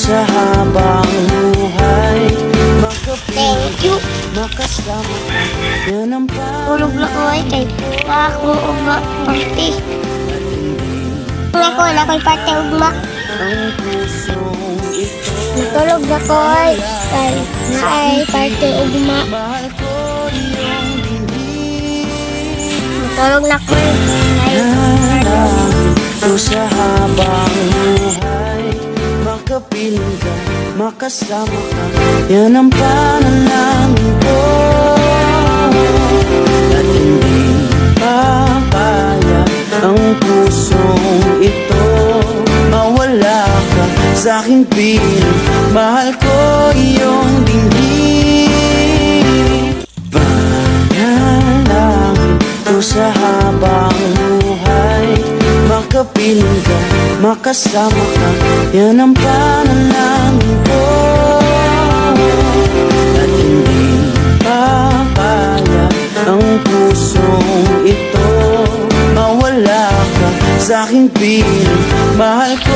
sa habang buhay. Thank you. Makasama ka, yan ang Tulog na ko ay kay ako ugma party. Nga ko na ko'y party ugma. ang pusong ito. Natulog na ko ay kay na ay party ugma. Mahal ko iyong dinhi. Natulog na ko ay Ito sa habang buhay. Makapiling ka, makasama ka, yan ang panalangin ko. At hindi papayag ang pusong ito mawala ka sa aking piling. Mahal ko iyong dinhi. Panalangin ko sa habang buhay. Makapiling ka, makasama ka, yan ang panalangin ko. At hindi papayag ang pusong ito mawala ka sa aking piling. Mahal ko